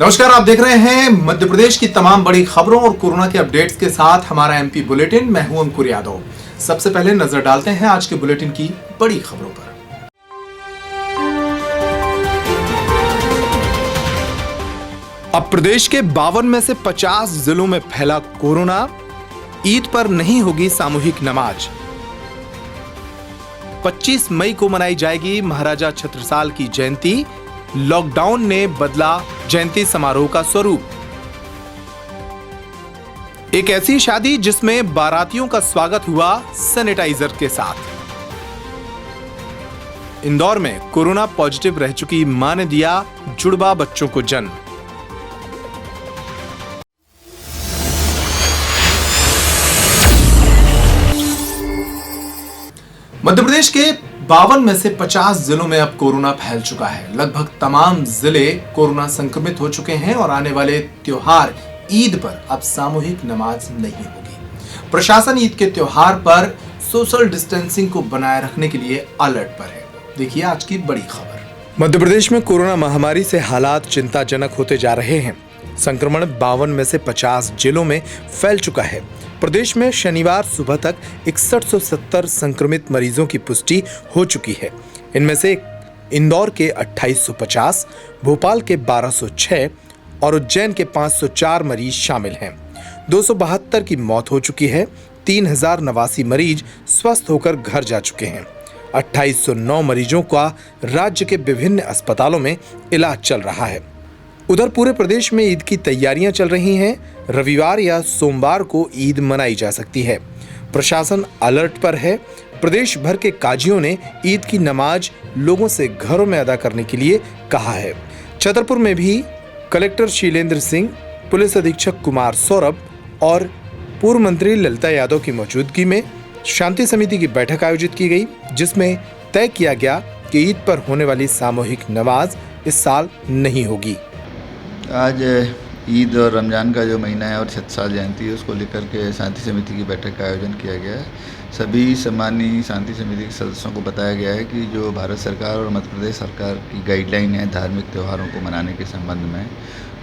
नमस्कार, आप देख रहे हैं मध्य प्रदेश की तमाम बड़ी खबरों और कोरोना के अपडेट्स के साथ हमारा एमपी बुलेटिन। मैं हूं अंकुर यादव। सबसे पहले नजर डालते हैं आज के बुलेटिन की बड़ी खबरों पर। अब प्रदेश के 52 में से 50 जिलों में फैला कोरोना। ईद पर नहीं होगी सामूहिक नमाज। 25 मई को मनाई जाएगी महाराजा छत्रसाल की जयंती। लॉकडाउन ने बदला जयंती समारोह का स्वरूप। एक ऐसी शादी जिसमें बारातियों का स्वागत हुआ सैनिटाइजर के साथ। इंदौर में कोरोना पॉजिटिव रह चुकी मां ने दिया जुड़वा बच्चों को जन्म। मध्य प्रदेश के 52 में से 50 जिलों में अब कोरोना फैल चुका है। लगभग तमाम जिले कोरोना संक्रमित हो चुके हैं और आने वाले त्योहार ईद पर अब सामूहिक नमाज नहीं होगी। प्रशासन ईद के त्योहार पर सोशल डिस्टेंसिंग को बनाए रखने के लिए अलर्ट पर है। देखिए आज की बड़ी खबर। मध्य प्रदेश में कोरोना महामारी से हालात चिंताजनक होते जा रहे हैं। संक्रमण 52 में से 50 जिलों में फैल चुका है। प्रदेश में शनिवार सुबह तक 6170 संक्रमित मरीजों की पुष्टि हो चुकी है। इनमें से इंदौर के 2850, भोपाल के 1206 और उज्जैन के 504 मरीज शामिल हैं। 272 की मौत हो चुकी है। 3089 मरीज स्वस्थ होकर घर जा चुके हैं। 2809 मरीजों का राज्य के विभिन्न अस्पतालों में इलाज चल रहा है। उधर पूरे प्रदेश में ईद की तैयारियां चल रही हैं। रविवार या सोमवार को ईद मनाई जा सकती है। प्रशासन अलर्ट पर है। प्रदेश भर के काजियों ने ईद की नमाज लोगों से घरों में अदा करने के लिए कहा है। छतरपुर में भी कलेक्टर शीलेंद्र सिंह, पुलिस अधीक्षक कुमार सौरभ और पूर्व मंत्री ललिता यादव की मौजूदगी में शांति समिति की बैठक आयोजित की गई, जिसमें तय किया गया कि ईद पर होने वाली सामूहिक नमाज इस साल नहीं होगी। आज ईद और रमज़ान का जो महीना है और छत्रसाल जयंती है, उसको लेकर के शांति समिति की बैठक का आयोजन किया गया है। सभी सम्मानीय शांति समिति के सदस्यों को बताया गया है कि जो भारत सरकार और मध्य प्रदेश सरकार की गाइडलाइन है धार्मिक त्योहारों को मनाने के संबंध में,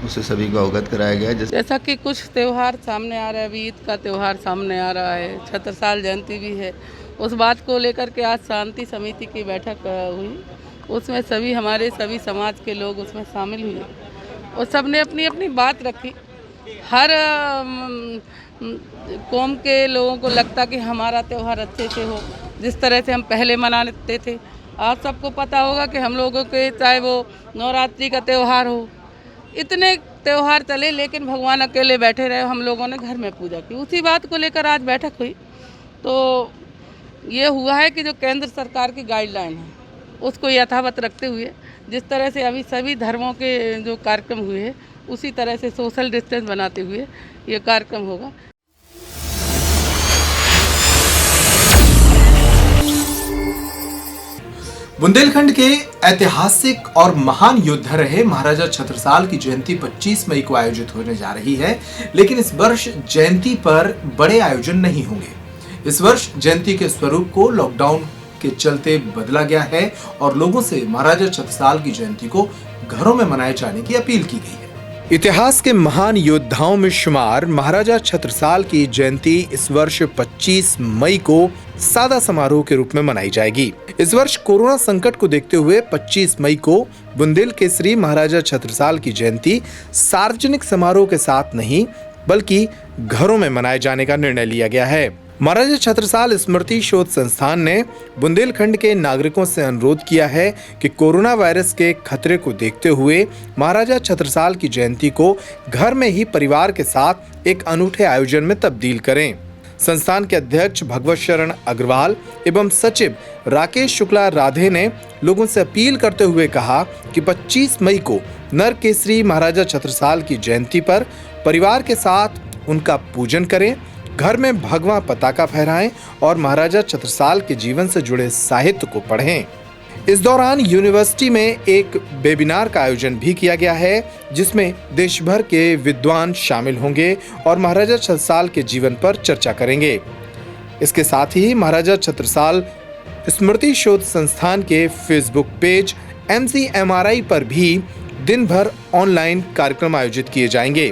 उससे सभी को अवगत कराया गया है। जैसा कि कुछ त्यौहार सामने आ रहा है, अभी ईद का त्यौहार सामने आ रहा है, छत्रसाल जयंती भी है। उस बात को लेकर के आज शांति समिति की बैठक हुई। उसमें सभी समाज के लोग उसमें शामिल हुए और सब ने अपनी अपनी बात रखी। हर कौम के लोगों को लगता कि हमारा त्यौहार अच्छे से हो, जिस तरह से हम पहले मनाते थे। आप सबको पता होगा कि हम लोगों के चाहे वो नवरात्रि का त्यौहार हो, इतने त्यौहार चले, लेकिन भगवान अकेले बैठे रहे। हम लोगों ने घर में पूजा की। उसी बात को लेकर आज बैठक हुई। तो ये हुआ है कि जो केंद्र सरकार की गाइडलाइन है उसको यथावत रखते हुए जिस तरह से अभी सभी धर्मों के जो कार्यक्रम हुए हैं, उसी तरह से सोशल डिस्टेंस बनाते हुए ये कार्यक्रम होगा। बुंदेलखंड के ऐतिहासिक और महान योद्धा रहे महाराजा छत्रसाल की जयंती 25 मई को आयोजित होने जा रही है, लेकिन इस वर्ष जयंती पर बड़े आयोजन नहीं होंगे। इस वर्ष जयंती के स्वरूप को लॉकडाउन के चलते बदला गया है और लोगों से महाराजा छत्रसाल की जयंती को घरों में मनाए जाने की अपील की गई है। इतिहास के महान योद्धाओं में शुमार महाराजा छत्रसाल की जयंती इस वर्ष 25 मई को सादा समारोह के रूप में मनाई जाएगी। इस वर्ष कोरोना संकट को देखते हुए 25 मई को बुंदेल केसरी महाराजा छत्रसाल की जयंती सार्वजनिक समारोह के साथ नहीं बल्कि घरों में मनाए जाने का निर्णय लिया गया है। महाराजा छत्रसाल स्मृति शोध संस्थान ने बुंदेलखंड के नागरिकों से अनुरोध किया है कि कोरोना वायरस के खतरे को देखते हुए महाराजा छत्रसाल की जयंती को घर में ही परिवार के साथ एक अनूठे आयोजन में तब्दील करें। संस्थान के अध्यक्ष भगवत शरण अग्रवाल एवं सचिव राकेश शुक्ला राधे ने लोगों से अपील करते हुए कहा कि 25 मई को नर केसरी महाराजा छत्रसाल की जयंती पर परिवार के साथ उनका पूजन करें, घर में भगवा पताका फहराएं और महाराजा छत्रसाल के जीवन से जुड़े साहित्य को पढ़ें। इस दौरान यूनिवर्सिटी में एक वेबिनार का आयोजन भी किया गया है, जिसमें देश भर के विद्वान शामिल होंगे और महाराजा छत्रसाल के जीवन पर चर्चा करेंगे। इसके साथ ही महाराजा छत्रसाल स्मृति शोध संस्थान के फेसबुक पेज MCMRI पर भी दिन भर ऑनलाइन कार्यक्रम आयोजित किए जाएंगे।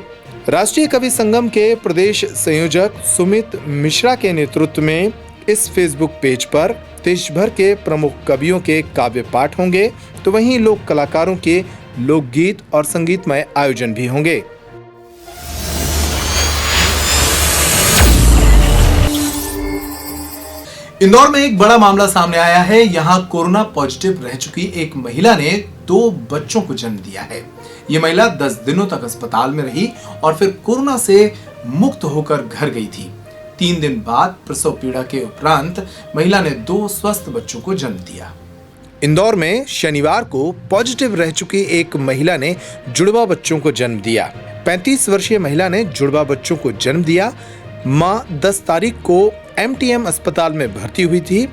राष्ट्रीय कवि संगम के प्रदेश संयोजक सुमित मिश्रा के नेतृत्व में इस फेसबुक पेज पर देश भर के प्रमुख कवियों के काव्य पाठ होंगे, तो वहीं लोक कलाकारों के लोकगीत और संगीतमय आयोजन भी होंगे। इंदौर में एक बड़ा मामला सामने आया है। यहां कोरोना पॉजिटिव रह चुकी एक महिला ने 2 बच्चों को जन्म दिया है। ये महिला 10 दिनों तक अस्पताल में रही और फिर कोरोना से मुक्त होकर घर गई थी। 3 दिन बाद प्रसव पीड़ा के उपरांत महिला ने 2 स्वस्थ बच्चों को जन्म दिया। इंदौर में शनिवार को पॉजिटिव रह चुकी एक महिला ने जुड़वा बच्चों को जन्म दिया। 35 वर्षीय महिला ने जुड़वा बच्चों को जन्म दिया। मां 10 तारीख को MTM अस्पताल में भर्ती हुई थी।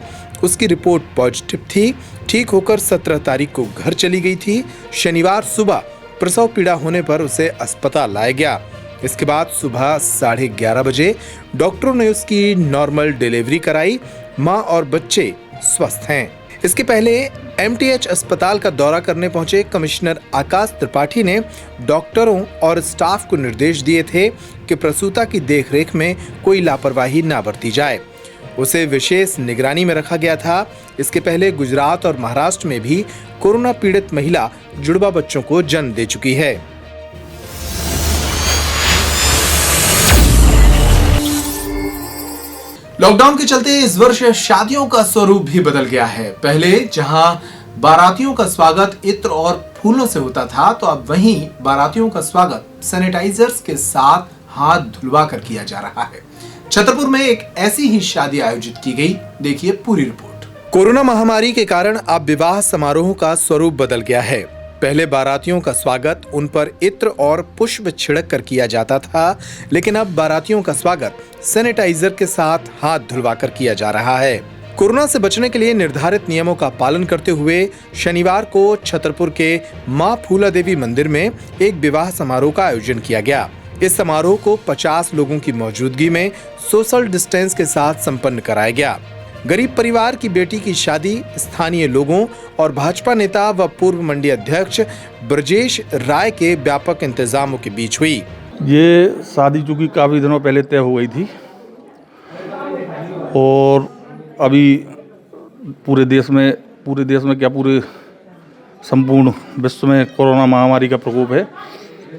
उसकी रिपोर्ट पॉजिटिव थी। ठीक होकर 17 तारीख को घर चली गई थी। शनिवार सुबह प्रसव पीड़ा होने पर उसे अस्पताल लाया गया। इसके बाद सुबह 11:30 बजे डॉक्टरों ने उसकी नॉर्मल डिलीवरी कराई। मां और बच्चे स्वस्थ हैं। इसके पहले MTH अस्पताल का दौरा करने पहुंचे कमिश्नर आकाश त्रिपाठी ने डॉक्टरों और स्टाफ को निर्देश दिए थे कि प्रसूता की देखरेख में कोई लापरवाही ना बरती जाए। उसे विशेष निगरानी में रखा गया था। इसके पहले गुजरात और महाराष्ट्र में भी कोरोना पीड़ित महिला जुड़वा बच्चों को जन्म दे चुकी है। लॉकडाउन के चलते इस वर्ष शादियों का स्वरूप भी बदल गया है। पहले जहां बारातियों का स्वागत इत्र और फूलों से होता था, तो अब वहीं बारातियों का स्वागत सैनिटाइजर्स के साथ हाथ धुलवा कर किया जा रहा है। छतरपुर में एक ऐसी ही शादी आयोजित की गई। देखिए पूरी रिपोर्ट। कोरोना महामारी के कारण अब विवाह समारोह का स्वरूप बदल गया है। पहले बारातियों का स्वागत उन पर इत्र और पुष्प छिड़क कर किया जाता था, लेकिन अब बारातियों का स्वागत सैनिटाइजर के साथ हाथ धुलवा कर किया जा रहा है। कोरोना से बचने के लिए निर्धारित नियमों का पालन करते हुए शनिवार को छतरपुर के मां फूला देवी मंदिर में एक विवाह समारोह का आयोजन किया गया। इस समारोह को 50 लोगों की मौजूदगी में सोशल डिस्टेंस के साथ संपन्न कराया गया। गरीब परिवार की बेटी की शादी स्थानीय लोगों और भाजपा नेता व पूर्व मंडी अध्यक्ष ब्रजेश राय के व्यापक इंतजामों के बीच हुई। ये शादी चूँकि काफ़ी दिनों पहले तय हो गई थी और अभी पूरे देश में क्या पूरे संपूर्ण विश्व में कोरोना महामारी का प्रकोप है।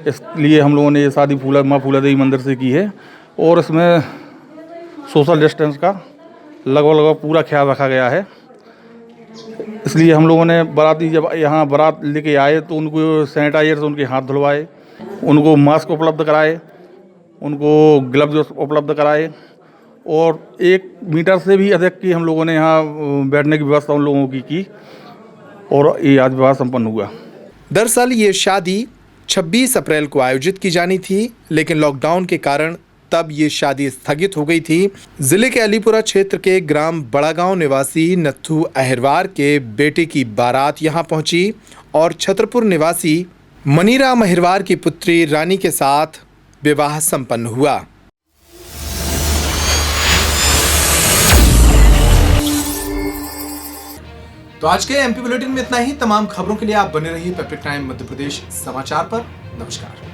इसलिए हम लोगों ने ये शादी मां फूला देवी मंदिर से की है और इसमें सोशल डिस्टेंस का लगभग पूरा ख्याल रखा गया है। इसलिए हम लोगों ने बाराती जब यहाँ बारात लेके आए तो उनको सैनिटाइजर से उनके हाथ धुलवाए, उनको मास्क उपलब्ध कराए, उनको ग्लव्स उपलब्ध कराए और 1 मीटर से भी अधिक की हम लोगों ने यहाँ बैठने की व्यवस्था उन लोगों की और ये आज विवाह संपन्न हुआ। दरअसल ये शादी 26 अप्रैल को आयोजित की जानी थी, लेकिन लॉकडाउन के कारण तब ये शादी स्थगित हो गई थी। जिले के अलीपुरा क्षेत्र के ग्राम बड़ागांव निवासी नथु अहिरवार के बेटे की बारात यहां पहुंची और छतरपुर निवासी मनीराम अहिरवार की पुत्री रानी के साथ विवाह संपन्न हुआ। तो आज के MP बुलेटिन में इतना ही। तमाम खबरों के लिए आप बने रहिए पेप्टिक टाइम मध्य प्रदेश समाचार पर। नमस्कार।